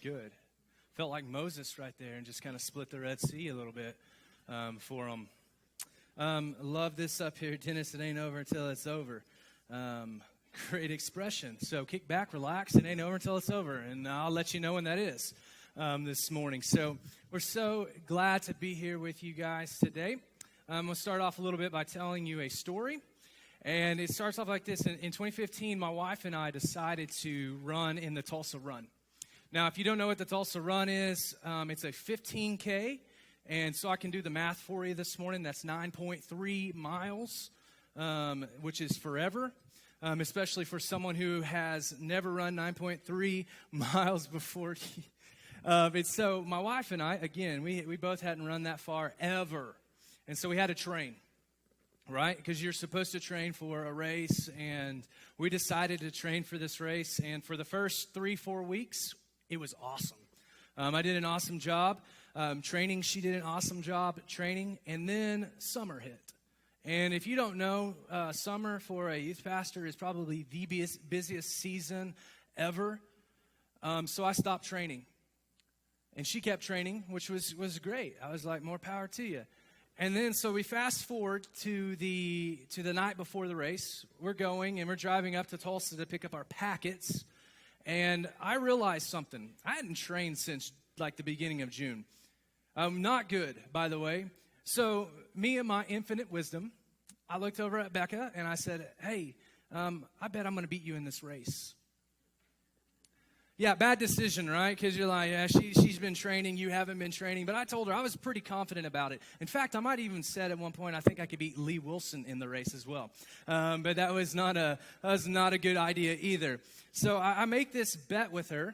good. Felt like Moses right there and just kind of split the Red Sea a little bit for them. Love this up here, Dennis. It ain't over until it's over. Great expression. So kick back, relax. It ain't over until it's over. And I'll let you know when that is this morning. So we're so glad to be here with you guys today. I'm going to start off a little bit by telling you a story. And it starts off like this. In 2015, my wife and I decided to run in the Tulsa Run. Now, if you don't know what the Tulsa Run is, it's a 15K. And so I can do the math for you this morning. That's 9.3 miles, which is forever, especially for someone who has never run 9.3 miles before. So my wife and I, again, we both hadn't run that far ever. And so we had to train, right? Because you're supposed to train for a race. And we decided to train for this race. And for the first 3-4 weeks, it was awesome. I did an awesome job training. She did an awesome job training. And then summer hit. And if you don't know, summer for a youth pastor is probably the busiest season ever. So I stopped training. And she kept training, which was great. I was like, more power to you. And then so we fast forward to the night before the race. We're going and we're driving up to Tulsa to pick up our packets. And I realized something. I hadn't trained since like the beginning of June. Not good, by the way. So me and my infinite wisdom, I looked over at Becca and I said, hey, I bet I'm going to beat you in this race. Yeah, bad decision, right? Because you're like, yeah, she's been training, you haven't been training. But I told her I was pretty confident about it. In fact, I might even said at one point, I think I could beat Lee Wilson in the race as well. But that was not a good idea either. So I make this bet with her.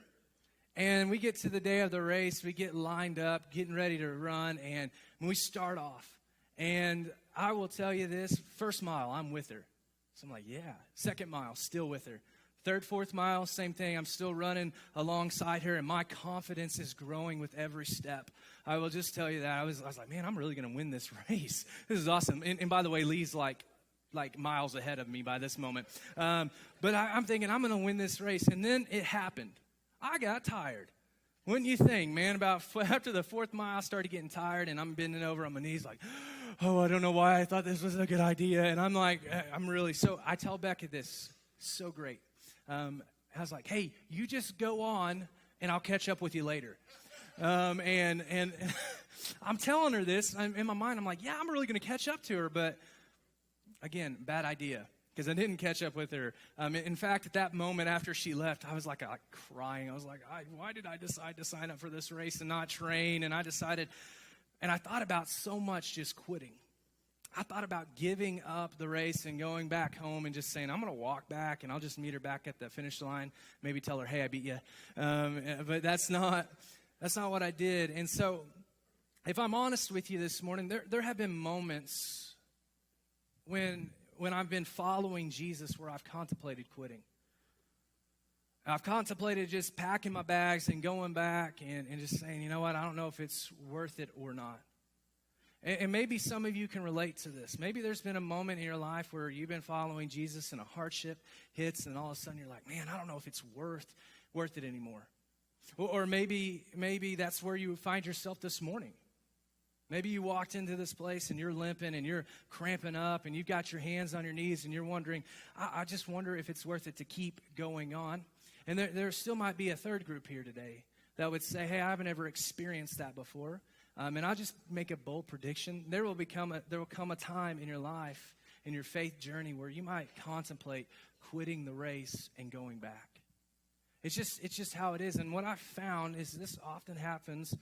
And we get to the day of the race, we get lined up, getting ready to run, and we start off. And I will tell you this, first mile, I'm with her. So I'm like, yeah. Second mile, still with her. Third, fourth mile, same thing. I'm still running alongside her, and my confidence is growing with every step. I will just tell you that. I was like, man, I'm really going to win this race. This is awesome. And by the way, Lee's like miles ahead of me by this moment. But I'm thinking I'm going to win this race. And then it happened. I got tired. Wouldn't you think, man? About after the fourth mile, I started getting tired, and I'm bending over on my knees like, oh, I don't know why I thought this was a good idea. And I'm like, so I tell Becca this, so great. I was like, hey, you just go on, and I'll catch up with you later. And I'm telling her this. In my mind, I'm like, yeah, I'm really going to catch up to her. But, again, bad idea. Because I didn't catch up with her. In fact, at that moment after she left, I was like crying. I was like, why did I decide to sign up for this race and not train? And I thought about so much just quitting. I thought about giving up the race and going back home and just saying, I'm going to walk back and I'll just meet her back at the finish line. Maybe tell her, hey, I beat you. But that's not what I did. And so if I'm honest with you this morning, there have been moments when I've been following Jesus where I've contemplated quitting. I've contemplated just packing my bags and going back and just saying, you know what, I don't know if it's worth it or not. And maybe some of you can relate to this. Maybe there's been a moment in your life where you've been following Jesus and a hardship hits and all of a sudden you're like, man, I don't know if it's worth it anymore. Or maybe that's where you find yourself this morning. Maybe you walked into this place and you're limping and you're cramping up and you've got your hands on your knees and you're wondering, I just wonder if it's worth it to keep going on. And there still might be a third group here today that would say, hey, I haven't ever experienced that before. And I'll just make a bold prediction. There will come a time in your life, in your faith journey, where you might contemplate quitting the race and going back. It's just how it is. And what I've found is this often happens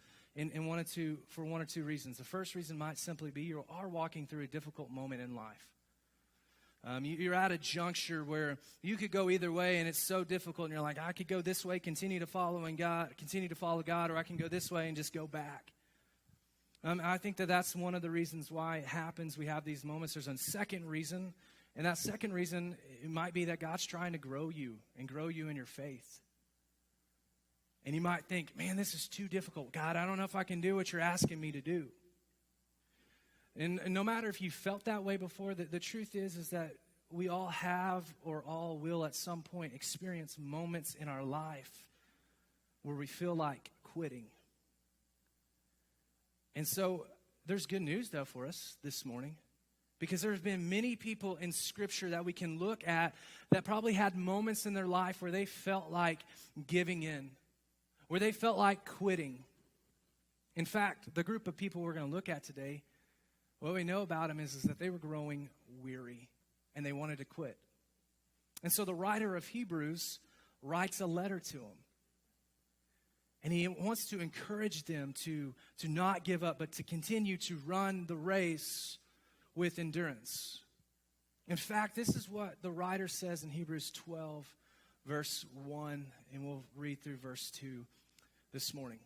for one or two reasons. The first reason might simply be you are walking through a difficult moment in life. You're at a juncture where you could go either way, and it's so difficult. And you're like, I could go this way, continue to follow God, or I can go this way and just go back. I think that's one of the reasons why it happens. We have these moments. There's a second reason, and that second reason it might be that God's trying to grow you and grow you in your faith. And you might think, man, this is too difficult. God, I don't know if I can do what you're asking me to do. And no matter if you felt that way before, the truth is that we all have or all will at some point experience moments in our life where we feel like quitting. And so there's good news, though, for us this morning, because there's been many people in Scripture that we can look at that probably had moments in their life where they felt like giving in, where they felt like quitting. In fact, the group of people we're going to look at today, what we know about them is that they were growing weary and they wanted to quit. And so the writer of Hebrews writes a letter to them. And he wants to encourage them to not give up, but to continue to run the race with endurance. In fact, this is what the writer says in Hebrews 12, verse 1, and we'll read through verse 2 this morning.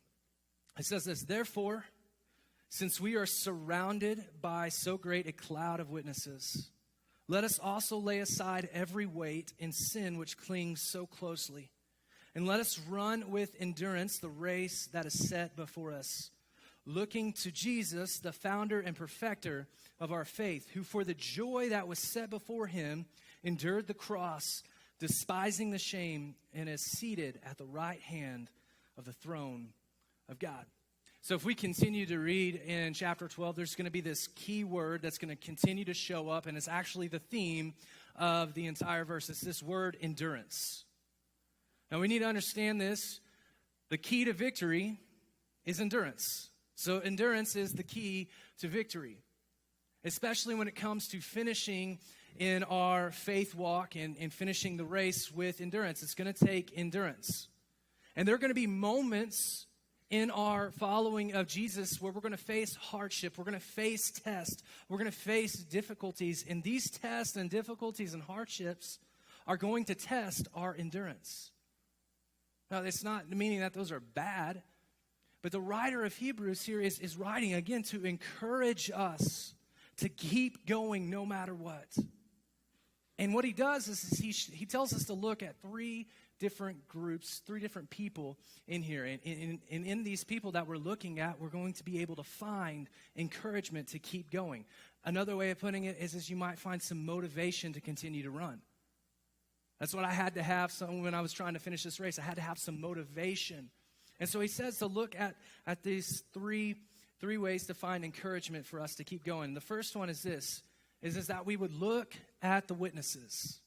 It says this, "Therefore, since we are surrounded by so great a cloud of witnesses, let us also lay aside every weight and sin which clings so closely. And let us run with endurance the race that is set before us, looking to Jesus, the founder and perfecter of our faith, who for the joy that was set before him endured the cross, despising the shame, and is seated at the right hand of the throne of God." So if we continue to read in chapter 12, there's going to be this key word that's going to continue to show up, and it's actually the theme of the entire verse. It's this word, endurance. Now, we need to understand this. The key to victory is endurance. So endurance is the key to victory, especially when it comes to finishing in our faith walk and finishing the race with endurance. It's going to take endurance. And there are going to be moments in our following of Jesus where we're going to face hardship, we're going to face tests, we're going to face difficulties. And these tests and difficulties and hardships are going to test our endurance. Now, it's not meaning that those are bad, but the writer of Hebrews here is writing, again, to encourage us to keep going no matter what. And what he does is he tells us to look at three different groups, three different people in here. And in these people that we're looking at, we're going to be able to find encouragement to keep going. Another way of putting it is you might find some motivation to continue to run. That's what I had to have when I was trying to finish this race. I had to have some motivation. And so he says to look at these three ways to find encouragement for us to keep going. The first one is this, is that we would look at the witnesses.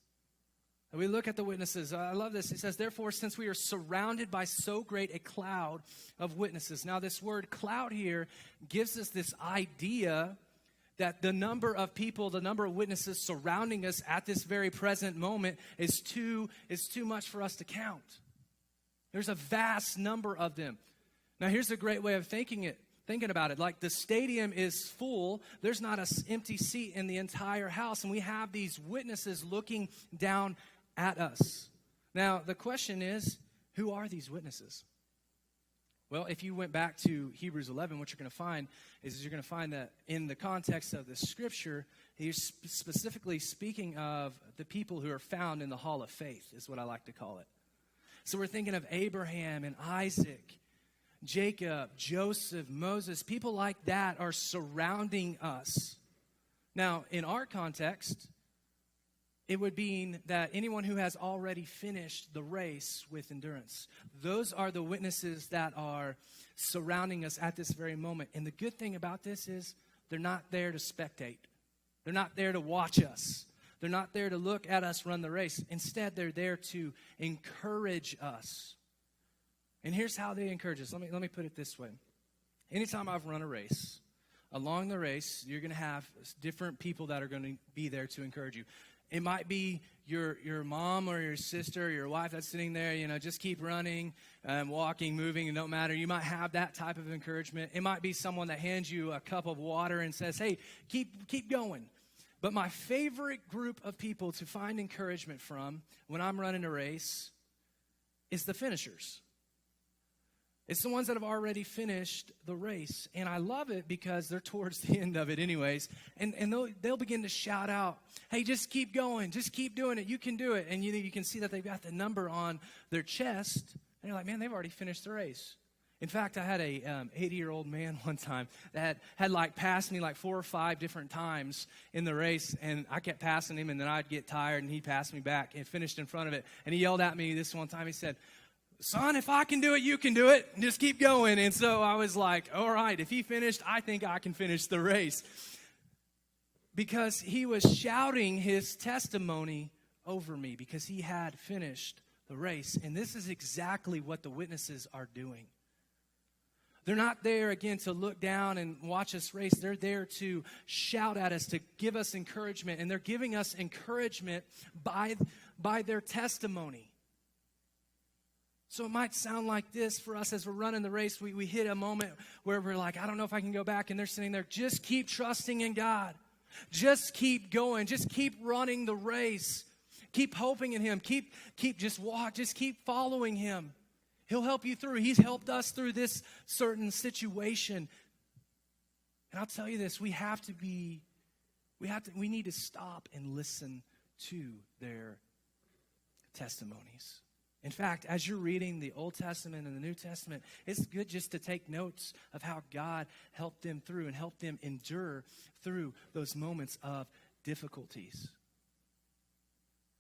And we look at the witnesses. I love this. He says, "Therefore, since we are surrounded by so great a cloud of witnesses." Now, this word cloud here gives us this idea that the number of people, the number of witnesses surrounding us at this very present moment is too much for us to count. There's a vast number of them. Now, here's a great way of thinking about it. Like, the stadium is full. There's not an empty seat in the entire house, and we have these witnesses looking down at us. Now, the question is, who are these witnesses? Well, if you went back to Hebrews 11, what you're going to find is you're going to find that in the context of the scripture, he's specifically speaking of the people who are found in the hall of faith, is what I like to call it. So we're thinking of Abraham and Isaac, Jacob, Joseph, Moses. People like that are surrounding us. Now, in our context, it would mean that anyone who has already finished the race with endurance. Those are the witnesses that are surrounding us at this very moment. And the good thing about this is they're not there to spectate. They're not there to watch us. They're not there to look at us run the race. Instead, they're there to encourage us. And here's how they encourage us. Let me put it this way. Anytime I've run a race, along the race, you're going to have different people that are going to be there to encourage you. It might be your mom or your sister or your wife that's sitting there, just keep running, walking, moving, it don't matter. You might have that type of encouragement. It might be someone that hands you a cup of water and says, "Hey, keep going." But my favorite group of people to find encouragement from when I'm running a race is the finishers. It's the ones that have already finished the race. And I love it because they're towards the end of it anyways. And they'll begin to shout out, "Hey, just keep going. Just keep doing it. You can do it." And you can see that they've got the number on their chest. And you're like, man, they've already finished the race. In fact, I had a 80-year-old man one time that had passed me 4 or 5 different times in the race. And I kept passing him, and then I'd get tired, and he'd pass me back and finished in front of it. And he yelled at me this one time. He said, son, if I can do it, you can do it. Just keep going. And so I was like, all right, if he finished, I think I can finish the race. Because he was shouting his testimony over me because he had finished the race. And this is exactly what the witnesses are doing. They're not there, again, to look down and watch us race. They're there to shout at us, to give us encouragement. And they're giving us encouragement by their testimony. So it might sound like this for us as we're running the race. We hit a moment where we're like, I don't know if I can go back. And they're sitting there, just keep trusting in God. Just keep going. Just keep running the race. Keep hoping in Him. Keep just walk. Just keep following Him. He'll help you through. He's helped us through this certain situation. And I'll tell you this, we need to stop and listen to their testimonies. In fact, as you're reading the Old Testament and the New Testament, it's good just to take notes of how God helped them through and helped them endure through those moments of difficulties.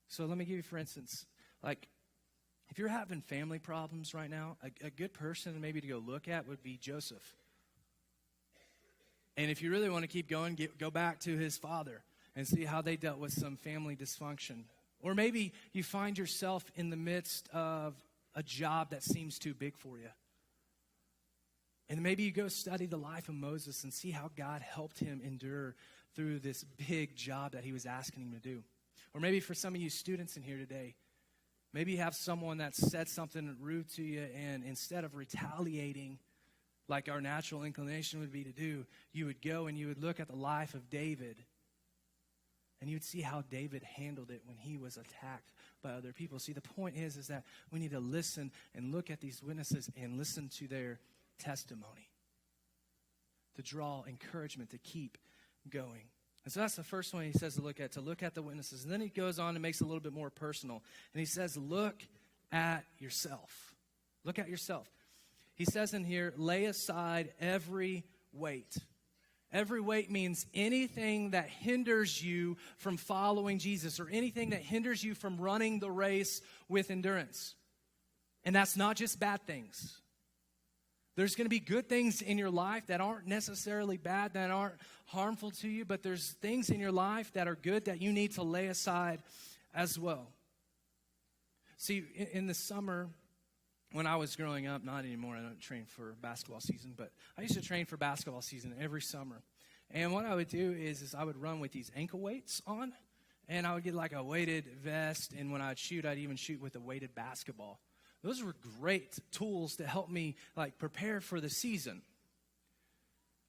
So let me give you, for instance, like if you're having family problems right now, a good person maybe to go look at would be Joseph. And if you really want to keep going, go back to his father and see how they dealt with some family dysfunction. Or maybe you find yourself in the midst of a job that seems too big for you. And maybe you go study the life of Moses and see how God helped him endure through this big job that he was asking him to do. Or maybe for some of you students in here today, maybe you have someone that said something rude to you, and instead of retaliating like our natural inclination would be to do, you would go and you would look at the life of David. And you would see how David handled it when he was attacked by other people. See, the point is that we need to listen and look at these witnesses and listen to their testimony to draw encouragement to keep going. And so that's the first one he says to look at the witnesses. And then he goes on and makes it a little bit more personal. And he says, look at yourself. Look at yourself. He says in here, lay aside every weight. Every weight means anything that hinders you from following Jesus or anything that hinders you from running the race with endurance. And that's not just bad things. There's going to be good things in your life that aren't necessarily bad, that aren't harmful to you, but there's things in your life that are good that you need to lay aside as well. See, in the summer, when I was growing up, not anymore, I don't train for basketball season, but I used to train for basketball season every summer. And what I would do is I would run with these ankle weights on, and I would get like a weighted vest, and when I'd shoot, I'd even shoot with a weighted basketball. Those were great tools to help me like prepare for the season.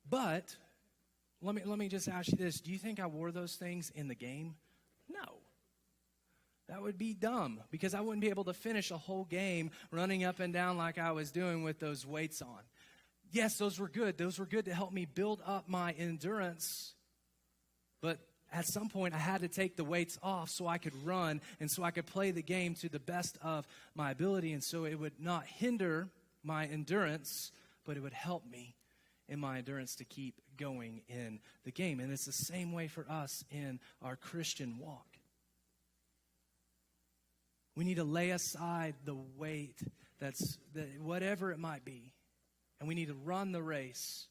But let me just ask you this. Do you think I wore those things in the game? No. That would be dumb because I wouldn't be able to finish a whole game running up and down like I was doing with those weights on. Yes, those were good. Those were good to help me build up my endurance. But at some point, I had to take the weights off so I could run and so I could play the game to the best of my ability. And so it would not hinder my endurance, but it would help me in my endurance to keep going in the game. And it's the same way for us in our Christian walk. We need to lay aside the weight whatever it might be. And we need to run the race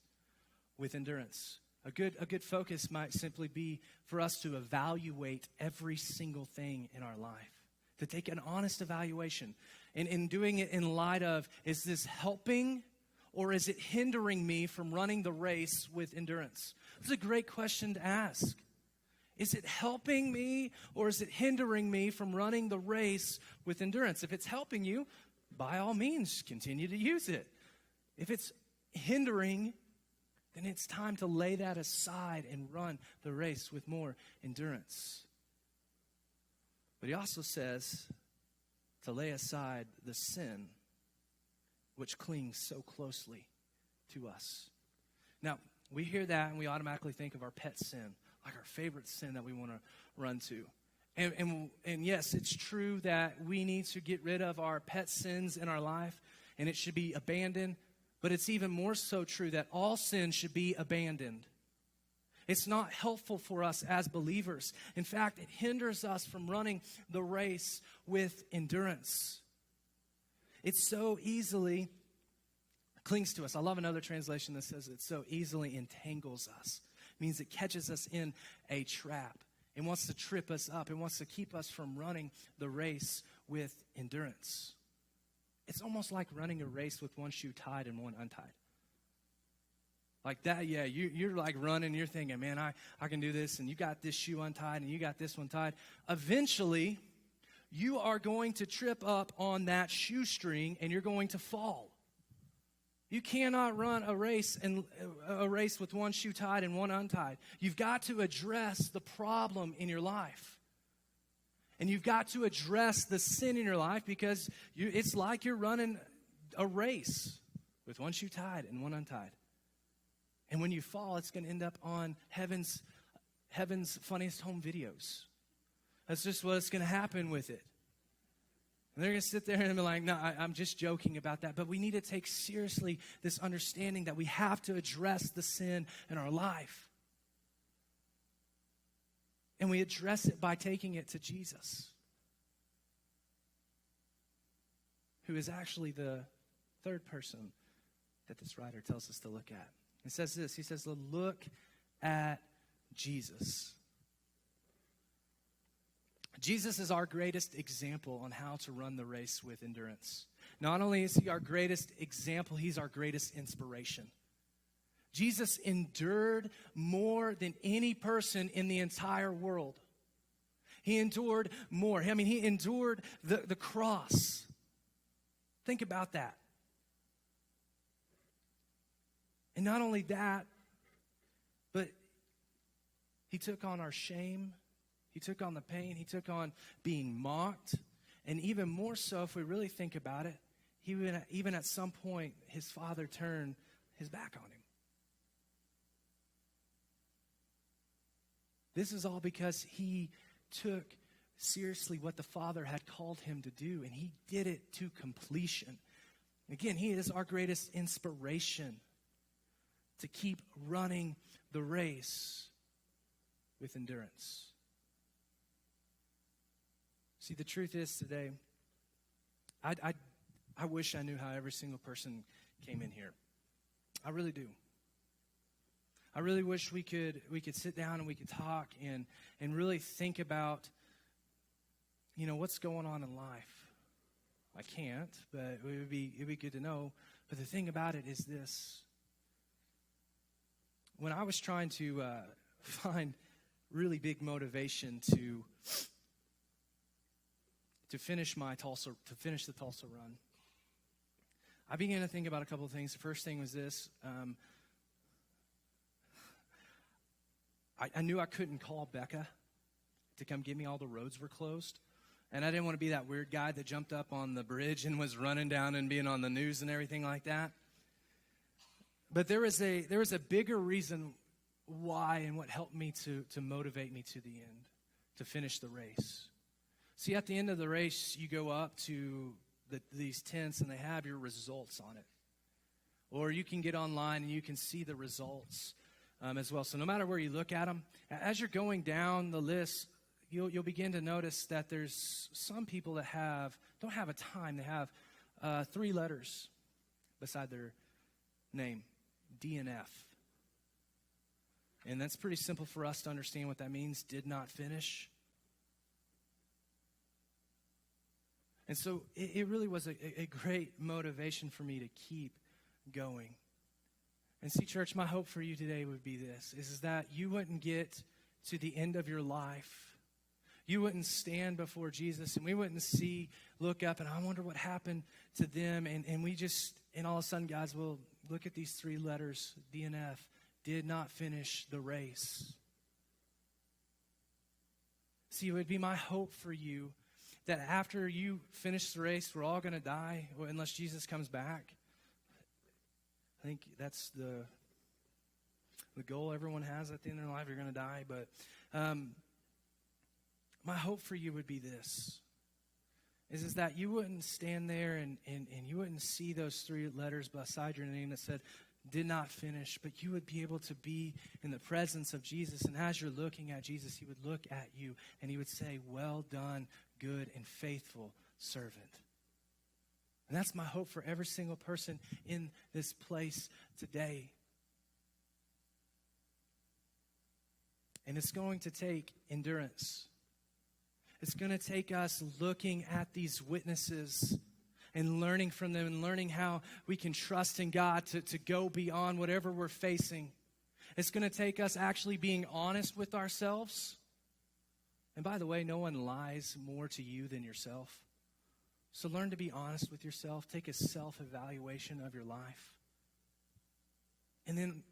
with endurance. A good focus might simply be for us to evaluate every single thing in our life. To take an honest evaluation. And in doing it in light of, is this helping or is it hindering me from running the race with endurance? It's a great question to ask. Is it helping me or is it hindering me from running the race with endurance? If it's helping you, by all means, continue to use it. If it's hindering, then it's time to lay that aside and run the race with more endurance. But he also says to lay aside the sin which clings so closely to us. Now, we hear that and we automatically think of our pet sin, like our favorite sin that we want to run to. And yes, it's true that we need to get rid of our pet sins in our life, and it should be abandoned. But it's even more so true that all sin should be abandoned. It's not helpful for us as believers. In fact, it hinders us from running the race with endurance. It so easily clings to us. I love another translation that says it so easily entangles us. It means it catches us in a trap. It wants to trip us up. It wants to keep us from running the race with endurance. It's almost like running a race with one shoe tied and one untied. Like that, yeah, you're like running, you're thinking, man, I can do this, and you got this shoe untied, and you got this one tied. Eventually, you are going to trip up on that shoestring, and you're going to fall. You cannot run a race with one shoe tied and one untied. You've got to address the problem in your life. And you've got to address the sin in your life, because it's like you're running a race with one shoe tied and one untied. And when you fall, it's going to end up on heaven's funniest home videos. That's just what's going to happen with it. And they're going to sit there and be like, no, I'm just joking about that. But we need to take seriously this understanding that we have to address the sin in our life. And we address it by taking it to Jesus, who is actually the third person that this writer tells us to look at. He says this, he says, look at Jesus. Jesus is our greatest example on how to run the race with endurance. Not only is he our greatest example, he's our greatest inspiration. Jesus endured more than any person in the entire world. He endured more. I mean, he endured the cross. Think about that. And not only that, but he took on our shame. He took on the pain. He took on being mocked. And even more so, if we really think about it, even at some point, his father turned his back on him. This is all because he took seriously what the Father had called him to do, and he did it to completion. Again, he is our greatest inspiration to keep running the race with endurance. See, the truth is today, I wish I knew how every single person came in here. I really do. I really wish we could sit down and we could talk and really think about, what's going on in life. I can't, but it'd be good to know. But the thing about it is this. When I was trying to find really big motivation to finish the Tulsa run, I began to think about a couple of things. The first thing was this. I knew I couldn't call Becca to come get me. All the roads were closed. And I didn't want to be that weird guy that jumped up on the bridge and was running down and being on the news and everything like that. But there was a bigger reason why, and what helped me to motivate me to the end, to finish the race. See, at the end of the race, you go up to these tents and they have your results on it. Or you can get online and you can see the results as well. So no matter where you look at them, as you're going down the list, you'll begin to notice that there's some people that don't have a time. They have 3 letters beside their name, DNF. And that's pretty simple for us to understand what that means. Did not finish. And so it really was a great motivation for me to keep going. And see, church, my hope for you today would be this, is that you wouldn't get to the end of your life. You wouldn't stand before Jesus and we wouldn't look up and I wonder what happened to them. And we just, and all of a sudden, guys, will look at these 3 letters, DNF, did not finish the race. See, it would be my hope for you that after you finish the race, we're all going to die unless Jesus comes back. I think that's the goal everyone has at the end of their life. You're going to die. But my hope for you would be this, is that you wouldn't stand there and you wouldn't see those 3 letters beside your name that said, did not finish, but you would be able to be in the presence of Jesus. And as you're looking at Jesus, he would look at you and he would say, well done, good and faithful servant. And that's my hope for every single person in this place today. And it's going to take endurance. It's going to take us looking at these witnesses and learning from them and learning how we can trust in God to go beyond whatever we're facing. It's going to take us actually being honest with ourselves. And by the way, no one lies more to you than yourself. So learn to be honest with yourself. Take a self-evaluation of your life. And then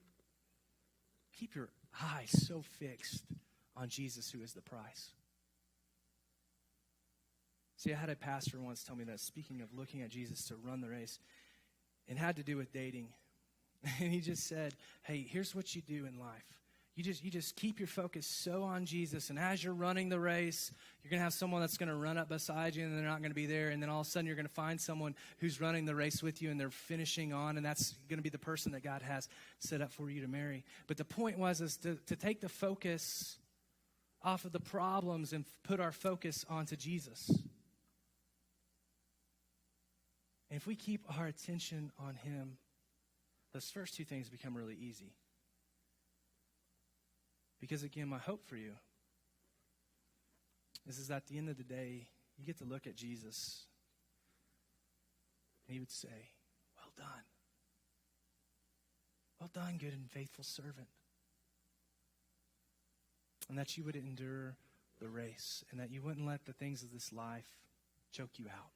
keep your eyes so fixed on Jesus, who is the prize. See, I had a pastor once tell me that, speaking of looking at Jesus to run the race, it had to do with dating. And he just said, hey, here's what you do in life. You just keep your focus so on Jesus, and as you're running the race, you're going to have someone that's going to run up beside you, and they're not going to be there, and then all of a sudden you're going to find someone who's running the race with you, and they're finishing on, and that's going to be the person that God has set up for you to marry. But the point was to take the focus off of the problems and put our focus onto Jesus. And if we keep our attention on him, those first two things become really easy. Because again, my hope for you is at the end of the day, you get to look at Jesus and he would say, well done. Well done, good and faithful servant. And that you would endure the race and that you wouldn't let the things of this life choke you out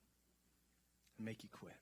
and make you quit.